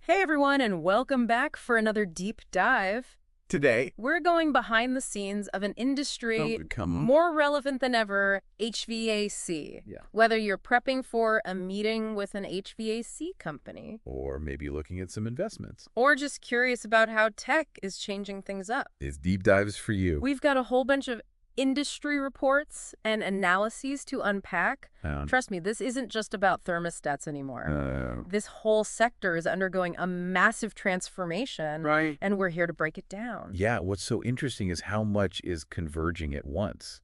Hey everyone, and welcome back for another deep dive. Today, We're going behind the scenes of an industry come on. more relevant than ever, HVAC. Yeah. Whether you're prepping for a meeting with an HVAC company, Or maybe looking at some investments. or just curious about how tech is changing things up, It's deep dives for you. we've got a whole bunch of industry reports and analyses to unpack. Trust me, this isn't just about thermostats anymore. This whole sector is undergoing a massive transformation, Right. and we're here to break it down. Yeah, what's so interesting is how much is converging at once.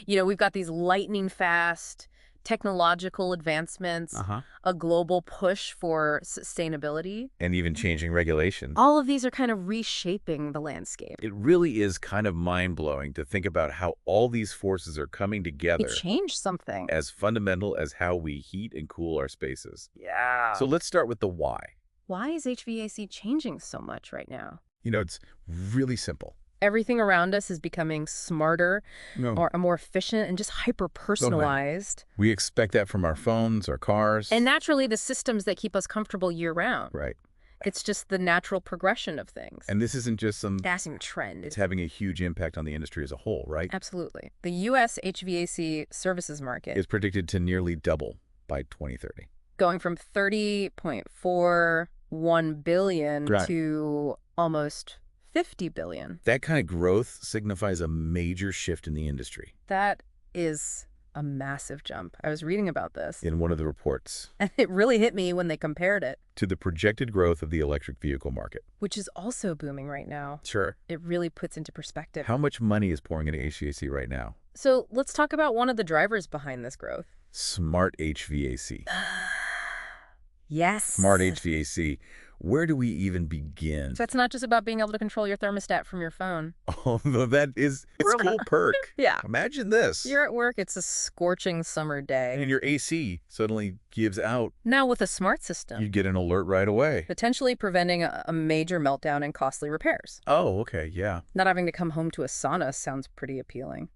We've got these lightning fast technological advancements, Uh-huh. a global push for sustainability. And even changing regulations. All of these are kind of reshaping the landscape. It really is kind of mind-blowing to think about how all these forces are coming together It changed something. as fundamental as how we heat and cool our spaces. Yeah. So let's start with the why. Why is HVAC changing so much right now? It's really simple. Everything around us is becoming smarter or more efficient and just hyper-personalized. We expect that from our phones, our cars. And naturally, the systems that keep us comfortable year-round. Right. It's just the natural progression of things. And this isn't just some... That's a trend. It's having a huge impact on the industry as a whole, right? Absolutely. The U.S. HVAC services market Is predicted to nearly double by 2030. going from $30.41 billion Right. to almost $50 billion. That kind of growth signifies a major shift in the industry. That is a massive jump. I was reading about this, In one of the reports, and it really hit me when they compared it, to the projected growth of the electric vehicle market. which is also booming right now. Sure. It really puts into perspective. How much money is pouring into HVAC right now? So let's talk about one of the drivers behind this growth. Smart HVAC. Yes. Smart HVAC. Where do we even begin? So it's not just about being able to control your thermostat from your phone. Although it's a cool perk. Yeah. Imagine this. You're at work, it's a scorching summer day. And your AC suddenly gives out. Now with a smart system, You get an alert right away. potentially preventing a major meltdown and costly repairs. Oh, okay, yeah. Not having to come home to a sauna sounds pretty appealing.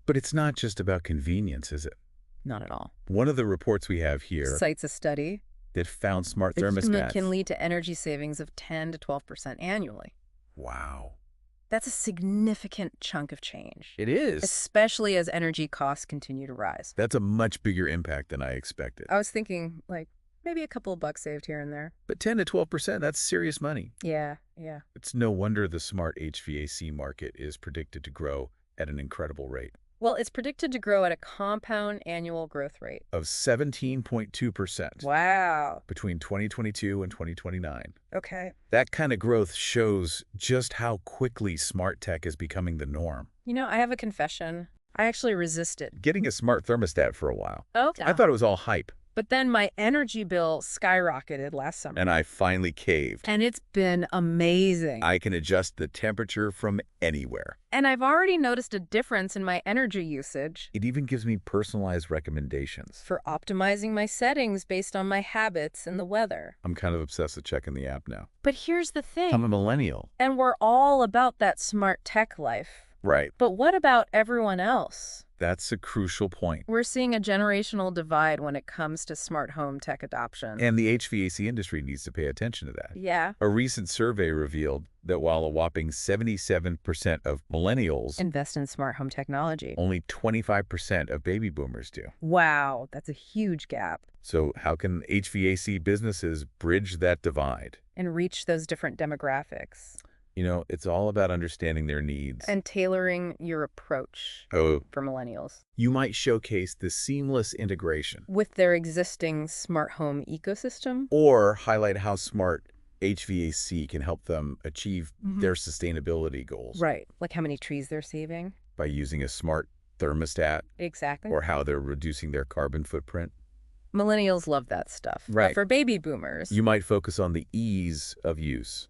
But it's not just about convenience, is it? Not at all. One of the reports we have here Cites a study that found smart that thermostats. can lead to energy savings of 10 to 12% annually. Wow. That's a significant chunk of change, It is. especially as energy costs continue to rise. That's a much bigger impact than I expected. I was thinking, maybe a couple of bucks saved here and there. But 10 to 12%, that's serious money. Yeah. It's no wonder the smart HVAC market is predicted to grow at an incredible rate Well, it's predicted to grow at a compound annual growth rate. of 17.2% Wow. between 2022 and 2029. Okay. That kind of growth shows just how quickly smart tech is becoming the norm. I have a confession. I actually resisted. Getting a smart thermostat for a while, Oh. I thought it was all hype, But then my energy bill skyrocketed last summer. and I finally caved. And it's been amazing. I can adjust the temperature from anywhere. And I've already noticed a difference in my energy usage It even gives me personalized recommendations. for optimizing my settings based on my habits and the weather. I'm kind of obsessed with checking the app now. But here's the thing. I'm a millennial. And we're all about that smart tech life. Right. But what about everyone else? That's a crucial point. We're seeing a generational divide when it comes to smart home tech adoption. And the HVAC industry needs to pay attention to that. Yeah. A recent survey revealed that while a whopping 77% of millennials, Invest in smart home technology. only 25% of baby boomers do. Wow, that's a huge gap. So how can HVAC businesses bridge that divide? And reach those different demographics. It's all about understanding their needs. And tailoring your approach Oh, for millennials you might showcase the seamless integration with their existing smart home ecosystem. or highlight how smart HVAC can help them achieve their sustainability goals. Right. Like how many trees they're saving. By using a smart thermostat Exactly. or how they're reducing their carbon footprint. Millennials love that stuff. Right. But for baby boomers, You might focus on the ease of use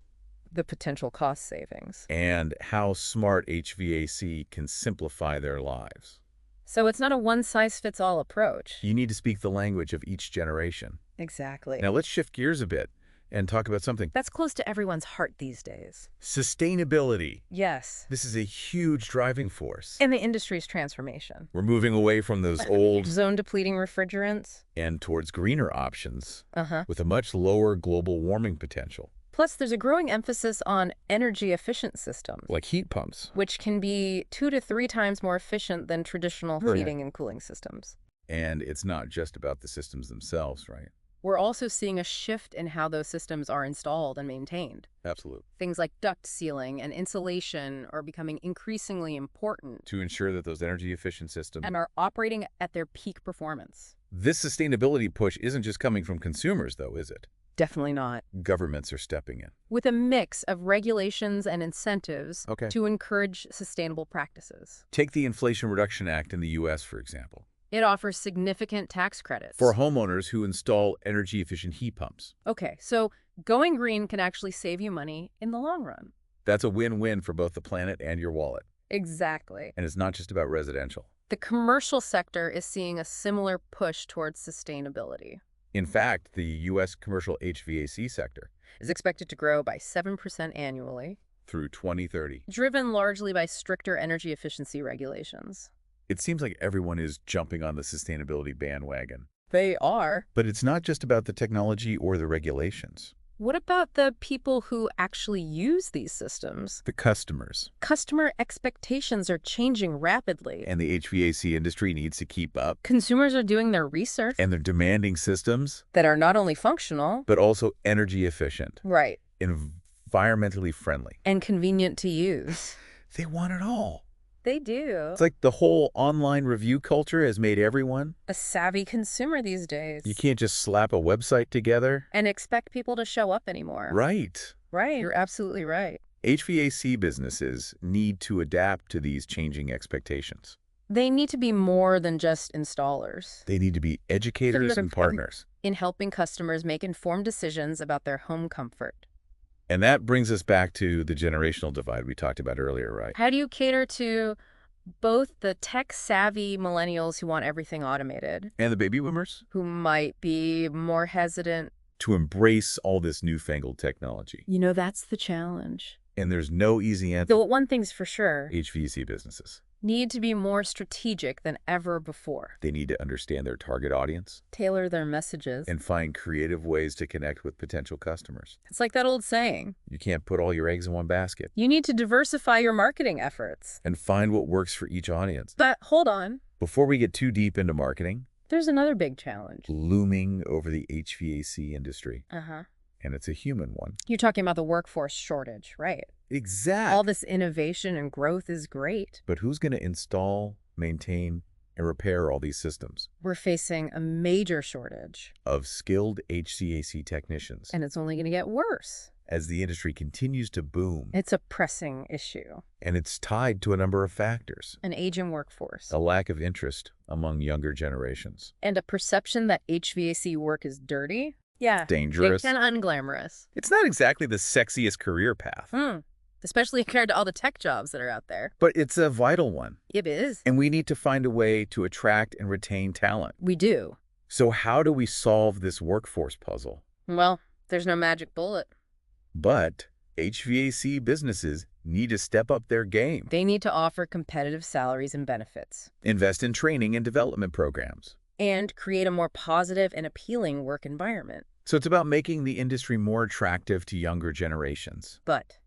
the potential cost savings. and how smart HVAC can simplify their lives. So it's not a one-size-fits-all approach. You need to speak the language of each generation. Exactly. Now let's shift gears a bit. and talk about something that's close to everyone's heart these days. Sustainability. Yes. This is a huge driving force. And the industry's transformation. We're moving away from those old zone-depleting refrigerants. And towards greener options with a much lower global warming potential. Plus, there's a growing emphasis on energy-efficient systems. Like heat pumps. Which can be 2 to 3 times more efficient than traditional heating and cooling systems. And it's not just about the systems themselves, right? We're also seeing a shift in how those systems are installed and maintained. Absolutely. Things like duct sealing and insulation are becoming increasingly important to ensure that those energy-efficient systems and are operating at their peak performance. This sustainability push isn't just coming from consumers, though, is it? Definitely not. Governments are stepping in. With a mix of regulations and incentives to encourage sustainable practices. Take the Inflation Reduction Act in the U.S., for example. It offers significant tax credits for homeowners who install energy-efficient heat pumps. Okay, so going green can actually save you money in the long run. That's a win-win for both the planet and your wallet. Exactly. And it's not just about residential. The commercial sector is seeing a similar push towards sustainability. In fact, the U.S. commercial HVAC sector is expected to grow by 7% annually through 2030, driven largely by stricter energy efficiency regulations. It seems like everyone is jumping on the sustainability bandwagon. They are. But it's not just about the technology or the regulations. What about the people who actually use these systems? The customers. Customer expectations are changing rapidly. And the HVAC industry needs to keep up. Consumers are doing their research. And they're demanding systems that are not only functional, but also energy efficient. Right. Environmentally friendly. And convenient to use. They want it all. They do. It's like the whole online review culture has made everyone a savvy consumer these days. You can't just slap a website together and expect people to show up anymore. Right. Right. You're absolutely right. HVAC businesses need to adapt to these changing expectations. They need to be more than just installers. They need to be educators and partners in helping customers make informed decisions about their home comfort. And that brings us back to the generational divide we talked about earlier, right? How do you cater to both the tech-savvy millennials who want everything automated and the baby boomers who might be more hesitant to embrace all this newfangled technology? You know, that's the challenge. And there's no easy answer. Though one thing's for sure, HVAC businesses need to be more strategic than ever before. They need to understand their target audience, tailor their messages, and find creative ways to connect with potential customers. It's like that old saying. You can't put all your eggs in one basket. You need to diversify your marketing efforts. And find what works for each audience. But hold on. Before we get too deep into marketing, there's another big challenge looming over the HVAC industry. And it's a human one. You're talking about the workforce shortage, right? Exactly. All this innovation and growth is great. But who's going to install, maintain, and repair all these systems? We're facing a major shortage of skilled HVAC technicians. And it's only going to get worse. As the industry continues to boom. It's a pressing issue. And it's tied to a number of factors. An aging workforce. A lack of interest among younger generations. And a perception that HVAC work is dirty. Yeah. Dangerous. And unglamorous. It's not exactly the sexiest career path. Especially compared to all the tech jobs that are out there. But it's a vital one. It is. And we need to find a way to attract and retain talent. We do. So how do we solve this workforce puzzle? Well, there's no magic bullet. But HVAC businesses need to step up their game. They need to offer competitive salaries and benefits. Invest in training and development programs. And create a more positive and appealing work environment. So it's about making the industry more attractive to younger generations. But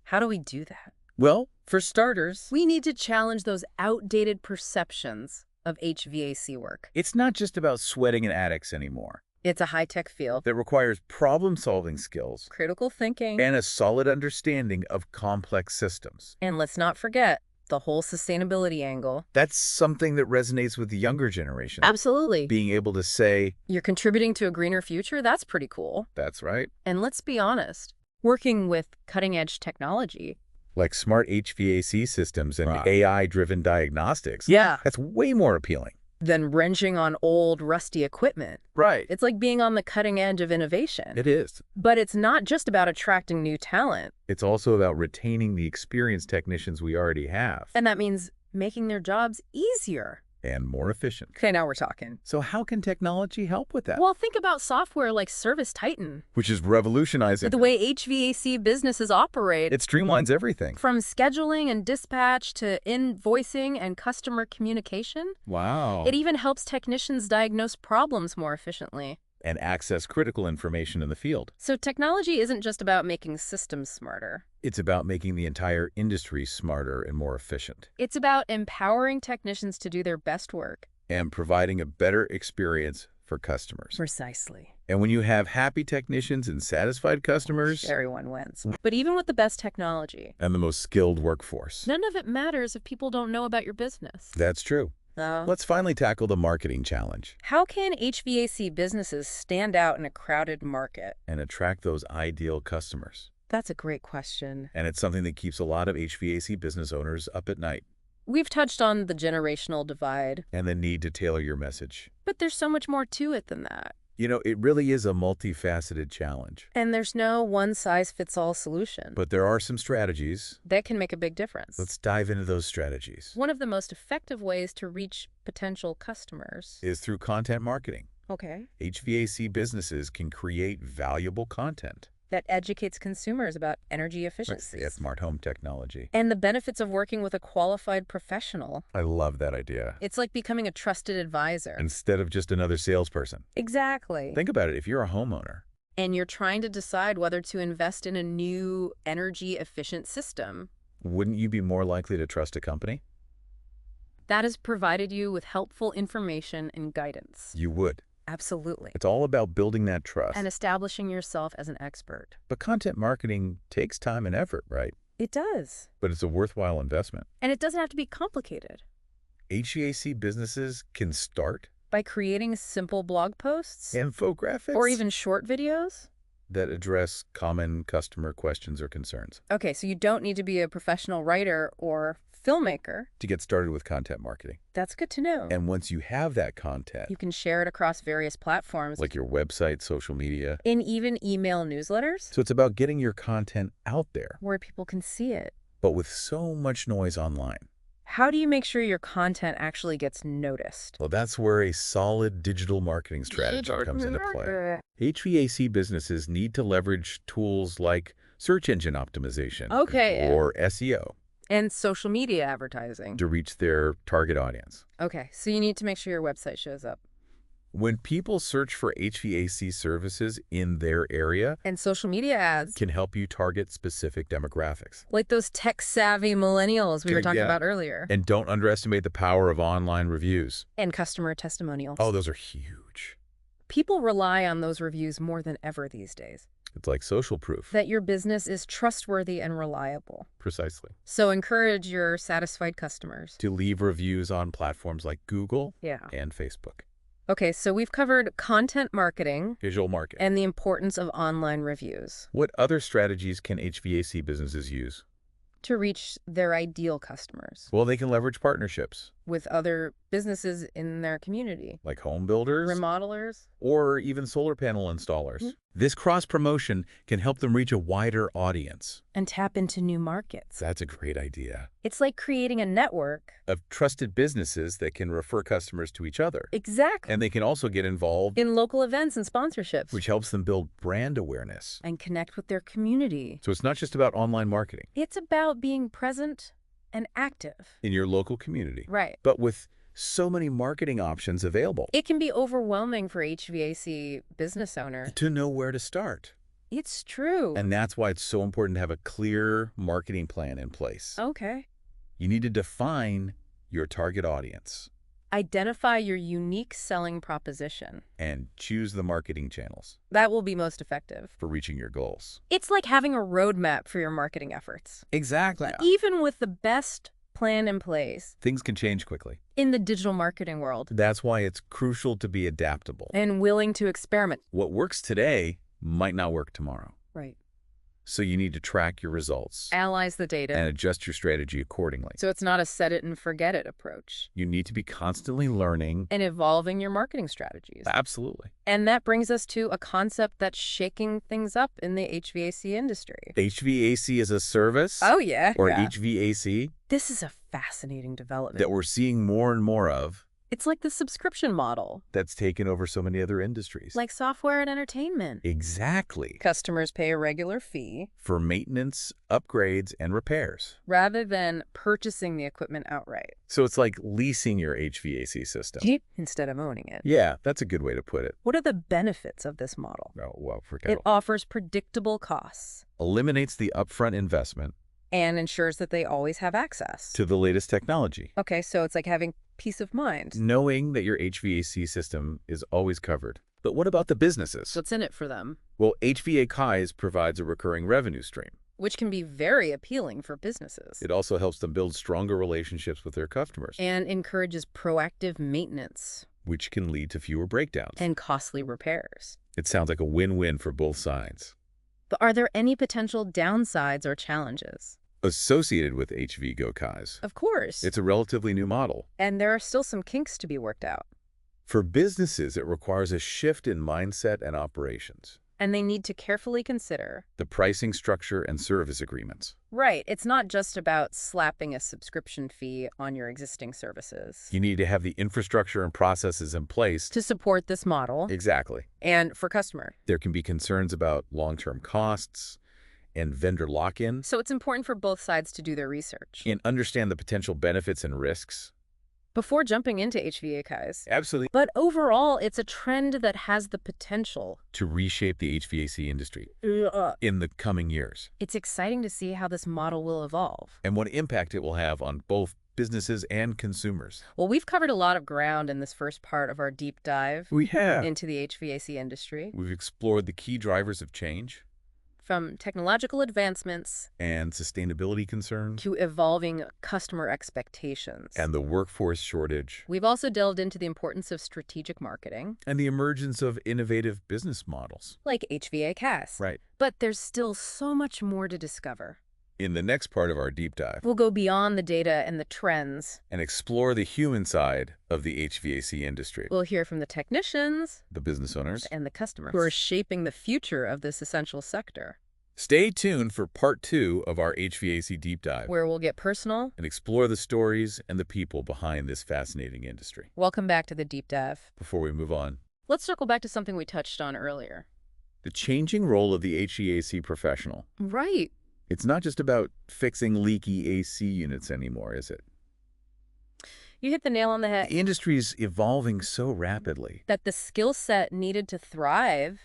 how do we do that? Well, for starters, we need to challenge those outdated perceptions of HVAC work. It's not just about sweating in attics anymore. It's a high-tech field that requires problem-solving skills, critical thinking, and a solid understanding of complex systems. And let's not forget the whole sustainability angle. That's something that resonates with the younger generation. Absolutely. Being able to say, you're contributing to a greener future, that's pretty cool. That's right. And let's be honest, working with cutting-edge technology, like smart HVAC systems and AI-driven diagnostics, that's way more appealing than wrenching on old, rusty equipment. Right. It's like being on the cutting edge of innovation. It is. But it's not just about attracting new talent. It's also about retaining the experienced technicians we already have. And that means making their jobs easier. And more efficient. Okay, now we're talking. So how can technology help with that? Well, think about software like Service Titan. Which is revolutionizing The way HVAC businesses operate. It streamlines everything. From scheduling and dispatch to invoicing and customer communication. Wow. It even helps technicians diagnose problems more efficiently. And access critical information in the field. So technology isn't just about making systems smarter. It's about making the entire industry smarter and more efficient. It's about empowering technicians to do their best work. And providing a better experience for customers. Precisely. And when you have happy technicians and satisfied customers, everyone wins. But even with the best technology and the most skilled workforce, none of it matters if people don't know about your business. That's true. Let's finally tackle the marketing challenge. How can HVAC businesses stand out in a crowded market? And attract those ideal customers? That's a great question. And it's something that keeps a lot of HVAC business owners up at night. We've touched on the generational divide. And the need to tailor your message. But there's so much more to it than that. You know, it really is a multifaceted challenge. And there's no one-size-fits-all solution. But there are some strategies that can make a big difference. Let's dive into those strategies. One of the most effective ways to reach potential customers is through content marketing. Okay. HVAC businesses can create valuable content that educates consumers about energy efficiency. Right. Smart home technology. And the benefits of working with a qualified professional. I love that idea. It's like becoming a trusted advisor. Instead of just another salesperson. Exactly. Think about it. If you're a homeowner. And you're trying to decide whether to invest in a new energy-efficient system. Wouldn't you be more likely to trust a company that has provided you with helpful information and guidance? You would. Absolutely. It's all about building that trust. And establishing yourself as an expert. But content marketing takes time and effort, right? It does. But it's a worthwhile investment. And it doesn't have to be complicated. HVAC businesses can start by creating simple blog posts, infographics, or even short videos that address common customer questions or concerns. Okay, so you don't need to be a professional writer or filmmaker to get started with content marketing. That's good to know. And once you have that content, you can share it across various platforms like your website, social media, and even email newsletters. So it's about getting your content out there where people can see it. But with so much noise online, how do you make sure your content actually gets noticed? Well, that's where a solid digital marketing strategy comes into play. HVAC businesses need to leverage tools like search engine optimization, or SEO, and social media advertising to reach their target audience. Okay, so you need to make sure your website shows up. When people search for HVAC services in their area, and social media ads can help you target specific demographics. Like those tech-savvy millennials we were talking about earlier. And don't underestimate the power of online reviews. And customer testimonials. Oh, those are huge. People rely on those reviews more than ever these days. It's like social proof. That your business is trustworthy and reliable. Precisely. So encourage your satisfied customers to leave reviews on platforms like Google and Facebook. Okay, so we've covered content marketing, visual marketing, and the importance of online reviews. What other strategies can HVAC businesses use to reach their ideal customers? Well, they can leverage partnerships with other businesses in their community, like home builders, remodelers, or even solar panel installers. This cross-promotion can help them reach a wider audience and tap into new markets. That's a great idea. It's like creating a network of trusted businesses that can refer customers to each other. Exactly. And they can also get involved in local events and sponsorships, which helps them build brand awareness and connect with their community. So it's not just about online marketing. It's about being present and active in your local community. Right. But with so many marketing options available, it can be overwhelming for HVAC business owners to know where to start. It's true. And that's why it's so important to have a clear marketing plan in place. Okay. You need to define your target audience. Identify your unique selling proposition. And choose the marketing channels that will be most effective for reaching your goals. It's like having a roadmap for your marketing efforts. Exactly. Even with the best plan in place, things can change quickly. In the digital marketing world. That's why it's crucial to be adaptable. And willing to experiment. What works today might not work tomorrow. Right. So you need to track your results. Analyze the data. And adjust your strategy accordingly. So it's not a set it and forget it approach. You need to be constantly learning. And evolving your marketing strategies. Absolutely. And that brings us to a concept that's shaking things up in the HVAC industry. HVAC-as-a-Service? Oh, yeah. Or HVAC? This is a fascinating development. That we're seeing more and more of It's like the subscription model. That's taken over so many other industries. Like software and entertainment. Exactly. Customers pay a regular fee for maintenance, upgrades, and repairs, rather than purchasing the equipment outright. So it's like leasing your HVAC system. Instead of owning it. Yeah, that's a good way to put it. What are the benefits of this model? Oh, well, forget it. It offers predictable costs. Eliminates the upfront investment. And ensures that they always have access to the latest technology. Okay, so it's like having peace of mind. Knowing that your HVAC system is always covered. But what about the businesses? What's in it for them? Well, HVAC-as provides a recurring revenue stream, which can be very appealing for businesses. It also helps them build stronger relationships with their customers. And encourages proactive maintenance, which can lead to fewer breakdowns. And costly repairs. It sounds like a win-win for both sides. But are there any potential downsides or challenges associated with HVAC-as? Of course. It's a relatively new model. And there are still some kinks to be worked out. For businesses, it requires a shift in mindset and operations. And they need to carefully consider the pricing structure and service agreements. Right. It's not just about slapping a subscription fee on your existing services. You need to have the infrastructure and processes in place to support this model. Exactly. And for customer. There can be concerns about long-term costs and vendor lock-in. So it's important for both sides to do their research. And understand the potential benefits and risks before jumping into HVAC-as. Absolutely. But overall, it's a trend that has the potential to reshape the HVAC industry in the coming years. It's exciting to see how this model will evolve. And what impact it will have on both businesses and consumers. Well, we've covered a lot of ground in this first part of our deep dive into the HVAC industry. We've explored the key drivers of change, from technological advancements and sustainability concerns to evolving customer expectations and the workforce shortage. We've also delved into the importance of strategic marketing and the emergence of innovative business models like HVAC-as. Right. But there's still so much more to discover. In the next part of our deep dive, we'll go beyond the data and the trends and explore the human side of the HVAC industry. We'll hear from the technicians, the business owners, and the customers who are shaping the future of this essential sector. Stay tuned for part 2 of our HVAC deep dive, where we'll get personal and explore the stories and the people behind this fascinating industry. Welcome back to the deep dive. Before we move on, let's circle back to something we touched on earlier. The changing role of the HVAC professional. Right. It's not just about fixing leaky AC units anymore, is it? You hit the nail on the head. The industry's evolving so rapidly that the skill set needed to thrive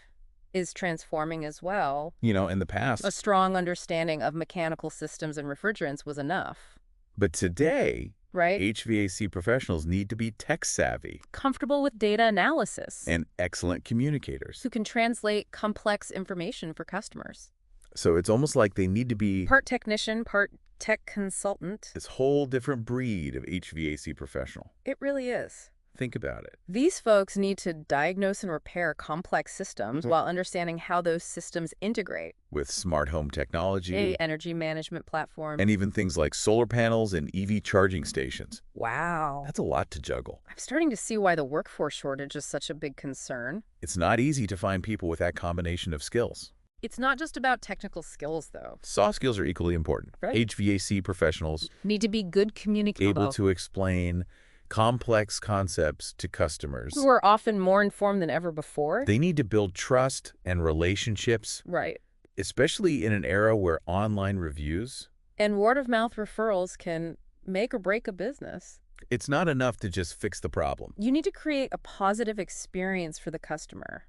is transforming as well. You know, in the past, a strong understanding of mechanical systems and refrigerants was enough. But today, right? HVAC professionals need to be tech-savvy, comfortable with data analysis, and excellent communicators who can translate complex information for customers. So it's almost like they need to be part technician, part tech consultant. This whole different breed of HVAC professional. It really is. Think about it. These folks need to diagnose and repair complex systems while understanding how those systems integrate with smart home technology, energy management platform, and even things like solar panels and EV charging stations. Wow. That's a lot to juggle. I'm starting to see why the workforce shortage is such a big concern. It's not easy to find people with that combination of skills. It's not just about technical skills, though. Soft skills are equally important. Right. HVAC professionals need to be good communicators, able to explain complex concepts to customers who are often more informed than ever before. They need to build trust and relationships, right? Especially in an era where online reviews and word-of-mouth referrals can make or break a business. It's not enough to just fix the problem. You need to create a positive experience for the customer.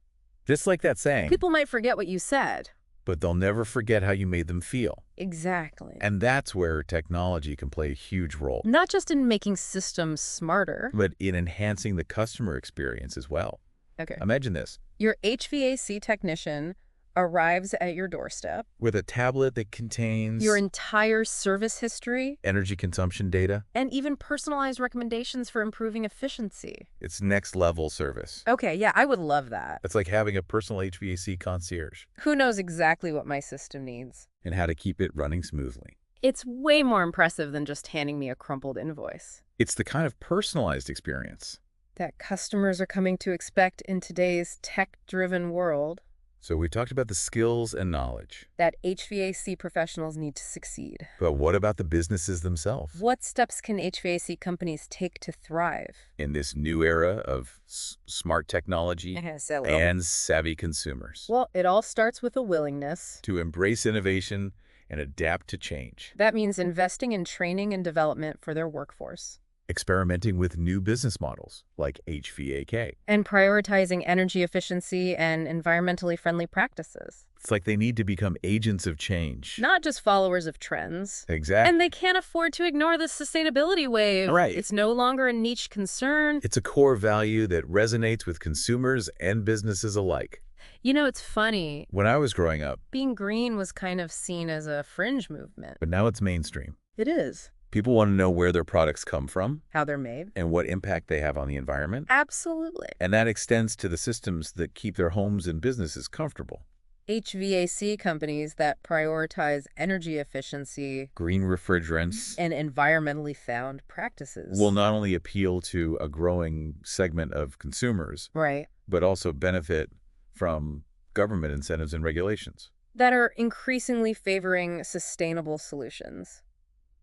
Just like that saying, people might forget what you said, but they'll never forget how you made them feel. Exactly. And that's where technology can play a huge role. Not just in making systems smarter, but in enhancing the customer experience as well. Okay. Imagine this. Your HVAC technician arrives at your doorstep with a tablet that contains your entire service history, energy consumption data, and even personalized recommendations for improving efficiency. It's next level service. Okay, yeah, I would love that. It's like having a personal HVAC concierge who knows exactly what my system needs and how to keep it running smoothly. It's way more impressive than just handing me a crumpled invoice. It's the kind of personalized experience that customers are coming to expect in today's tech-driven world. So we talked about the skills and knowledge that HVAC professionals need to succeed. But what about the businesses themselves? What steps can HVAC companies take to thrive in this new era of smart technology and savvy consumers? Well, it all starts with a willingness to embrace innovation and adapt to change. That means investing in training and development for their workforce. Experimenting with new business models like HVAC. And prioritizing energy efficiency and environmentally friendly practices. It's like they need to become agents of change. Not just followers of trends. Exactly. And they can't afford to ignore the sustainability wave. Right. It's no longer a niche concern. It's a core value that resonates with consumers and businesses alike. You know, it's funny. When I was growing up, being green was kind of seen as a fringe movement. But now it's mainstream. It is. People want to know where their products come from, how they're made, and what impact they have on the environment. Absolutely. And that extends to the systems that keep their homes and businesses comfortable. HVAC companies that prioritize energy efficiency, green refrigerants, and environmentally sound practices will not only appeal to a growing segment of consumers, right, but also benefit from government incentives and regulations that are increasingly favoring sustainable solutions.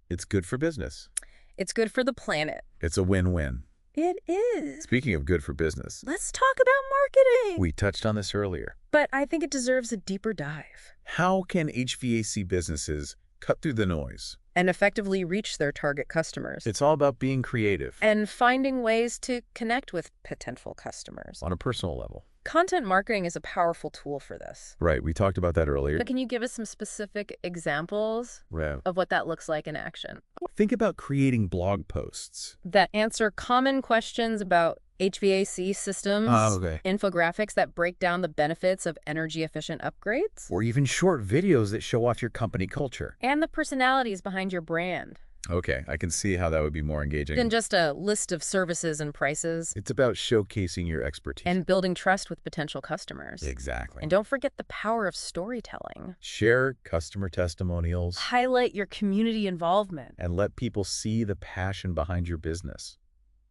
It's good for business. It's good for the planet. It's a win-win. It is. Speaking of good for business, let's talk about marketing. We touched on this earlier. But I think it deserves a deeper dive. How can HVAC businesses cut through the noise and effectively reach their target customers? It's all about being creative and finding ways to connect with potential customers on a personal level. Content marketing is a powerful tool for this. Right, we talked about that earlier. But can you give us some specific examples of what that looks like in action? Think about creating blog posts that answer common questions about HVAC systems, infographics that break down the benefits of energy-efficient upgrades, or even short videos that show off your company culture and the personalities behind your brand. Okay, I can see how that would be more engaging than just a list of services and prices. It's about showcasing your expertise and building trust with potential customers. Exactly. And don't forget the power of storytelling. Share customer testimonials. Highlight your community involvement. And let people see the passion behind your business.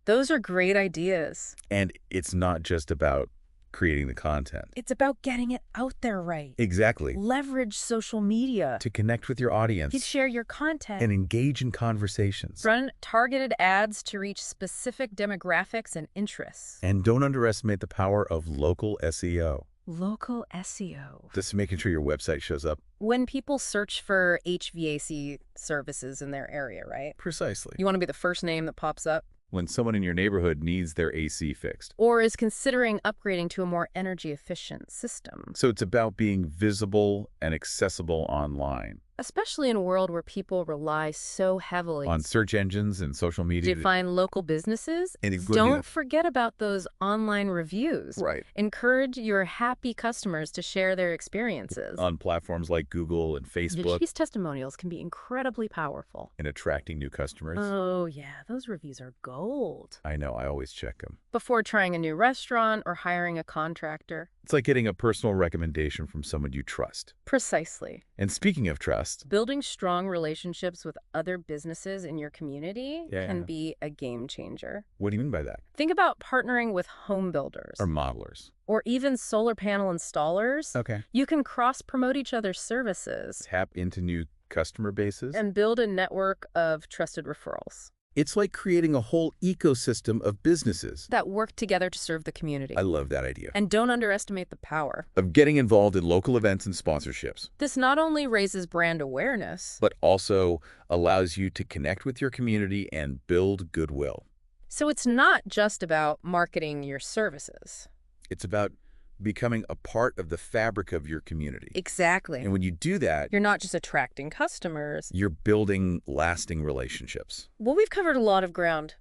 Those are great ideas. And it's not just about creating the content. It's about getting it out there right. Exactly. Leverage social media to connect with your audience. To share your content. And engage in conversations. Run targeted ads to reach specific demographics and interests. And don't underestimate the power of local SEO. Local SEO. Just making sure your website shows up. When people search for HVAC services in their area, right? Precisely. You want to be the first name that pops up? When someone in your neighborhood needs their AC fixed. Or is considering upgrading to a more energy-efficient system. So it's about being visible and accessible online. Especially in a world where people rely so heavily on search engines and social media to find local businesses. Don't forget about those online reviews. Right. Encourage your happy customers to share their experiences. On platforms like Google and Facebook. These testimonials can be incredibly powerful. In attracting new customers. Oh, yeah. Those reviews are gold. I know. I always check them. Before trying a new restaurant or hiring a contractor. It's like getting a personal recommendation from someone you trust. Precisely. And speaking of trust, building strong relationships with other businesses in your community can be a game changer. What do you mean by that? Think about partnering with home builders. Or modelers. Or even solar panel installers. Okay. You can cross-promote each other's services. Tap into new customer bases. And build a network of trusted referrals. It's like creating a whole ecosystem of businesses that work together to serve the community. I love that idea. And don't underestimate the power of getting involved in local events and sponsorships. This not only raises brand awareness, but also allows you to connect with your community and build goodwill. So it's not just about marketing your services. It's about becoming a part of the fabric of your community. Exactly. And when you do that, you're not just attracting customers. You're building lasting relationships. Well, we've covered a lot of ground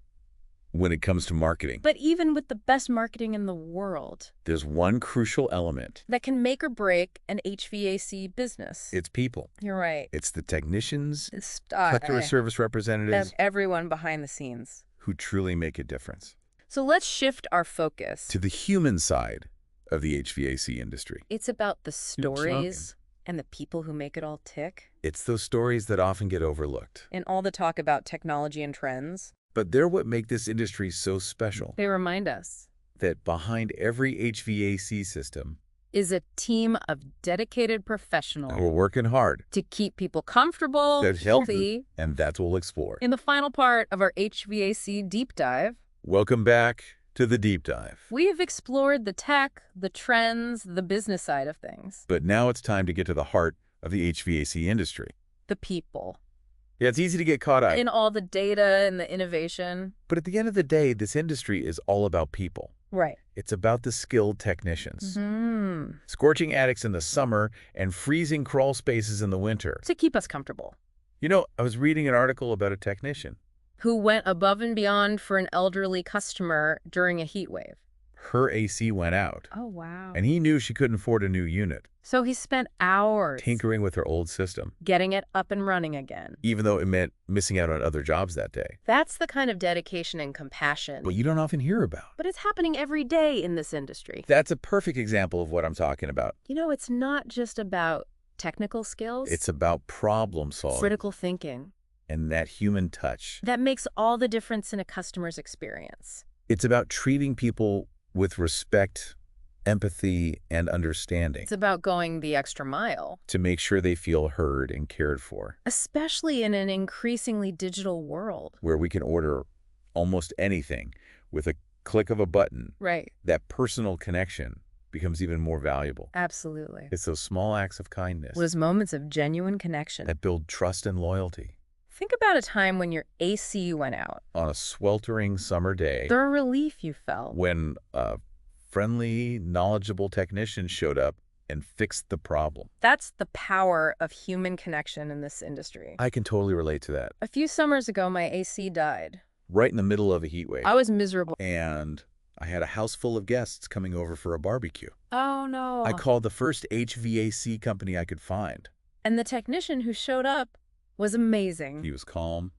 when it comes to marketing. But even with the best marketing in the world, there's one crucial element that can make or break an HVAC business. It's people. You're right. It's the technicians, customer service representatives, everyone behind the scenes who truly make a difference. So let's shift our focus to the human side of the HVAC industry. It's about the stories and the people who make it all tick. It's those stories that often get overlooked. In all the talk about technology and trends. But they're what make this industry so special. They remind us that behind every HVAC system is a team of dedicated professionals. And we're working hard to keep people comfortable, healthy, and that's what we'll explore in the final part of our HVAC deep dive. Welcome back to the deep dive. We have explored the tech, the trends, the business side of things. But now it's time to get to the heart of the HVAC industry. The people. Yeah, it's easy to get caught up in all the data and the innovation. But at the end of the day, this industry is all about people. Right. It's about the skilled technicians. Scorching attics in the summer and freezing crawl spaces in the winter. To keep us comfortable. You know, I was reading an article about a technician who went above and beyond for an elderly customer during a heat wave. Her AC went out. Oh, wow. And he knew she couldn't afford a new unit. So he spent hours tinkering with her old system, getting it up and running again. Even though it meant missing out on other jobs that day. That's the kind of dedication and compassion. But you don't often hear about. But it's happening every day in this industry. That's a perfect example of what I'm talking about. You know, it's not just about technical skills. It's about problem solving. Critical thinking. And that human touch. That makes all the difference in a customer's experience. It's about treating people with respect, empathy, and understanding. It's about going the extra mile. To make sure they feel heard and cared for. Especially in an increasingly digital world. Where we can order almost anything with a click of a button. Right. That personal connection becomes even more valuable. Absolutely. It's those small acts of kindness. Those moments of genuine connection. That build trust and loyalty. Think about a time when your AC went out. On a sweltering summer day. The relief you felt. When a friendly, knowledgeable technician showed up and fixed the problem. That's the power of human connection in this industry. I can totally relate to that. A few summers ago, my AC died. Right in the middle of a heat wave. I was miserable. And I had a house full of guests coming over for a barbecue. Oh, no. I called the first HVAC company I could find. And the technician who showed up was amazing. He was calm,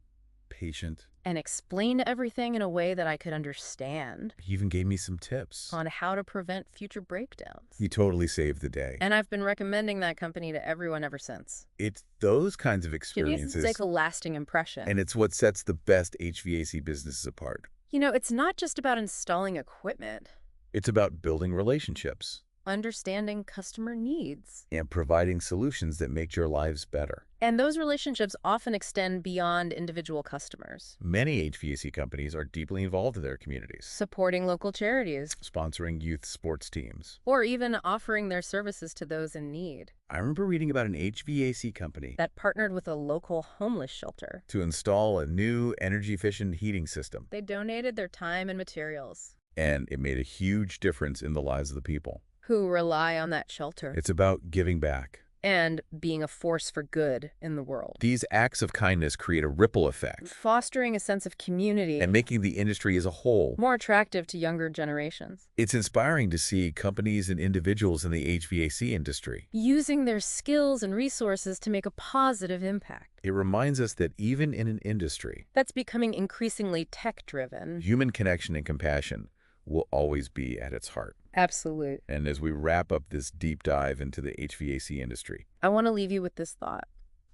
patient, and explained everything in a way that I could understand. He even gave me some tips on how to prevent future breakdowns. He totally saved the day. And I've been recommending that company to everyone ever since. It's those kinds of experiences. It's like a lasting impression. And it's what sets the best HVAC businesses apart. You know, it's not just about installing equipment. It's about building relationships. Understanding customer needs. And providing solutions that make your lives better. And those relationships often extend beyond individual customers. Many HVAC companies are deeply involved in their communities. Supporting local charities. Sponsoring youth sports teams. Or even offering their services to those in need. I remember reading about an HVAC company that partnered with a local homeless shelter to install a new energy-efficient heating system. They donated their time and materials. And it made a huge difference in the lives of the people who rely on that shelter. It's about giving back. And being a force for good in the world. These acts of kindness create a ripple effect. Fostering a sense of community. And making the industry as a whole more attractive to younger generations. It's inspiring to see companies and individuals in the HVAC industry using their skills and resources to make a positive impact. It reminds us that even in an industry that's becoming increasingly tech-driven, human connection and compassion will always be at its heart. Absolutely. And as we wrap up this deep dive into the HVAC industry, I want to leave you with this thought.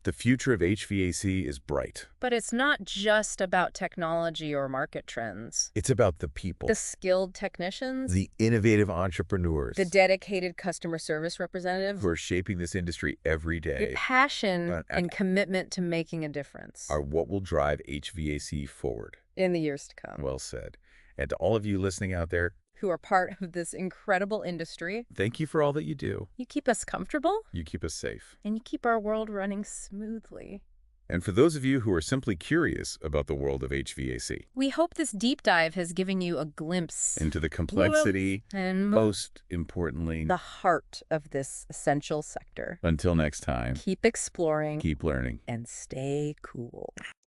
The future of HVAC is bright. But it's not just about technology or market trends. It's about the people. The skilled technicians. The innovative entrepreneurs. The dedicated customer service representatives. Who are shaping this industry every day. Your passion and commitment to making a difference. Are what will drive HVAC forward. In the years to come. Well said. And to all of you listening out there, who are part of this incredible industry. Thank you for all that you do. You keep us comfortable. You keep us safe. And you keep our world running smoothly. And for those of you who are simply curious about the world of HVAC, we hope this deep dive has given you a glimpse into the complexity and, most importantly, the heart of this essential sector. Until next time, keep exploring, keep learning, and stay cool.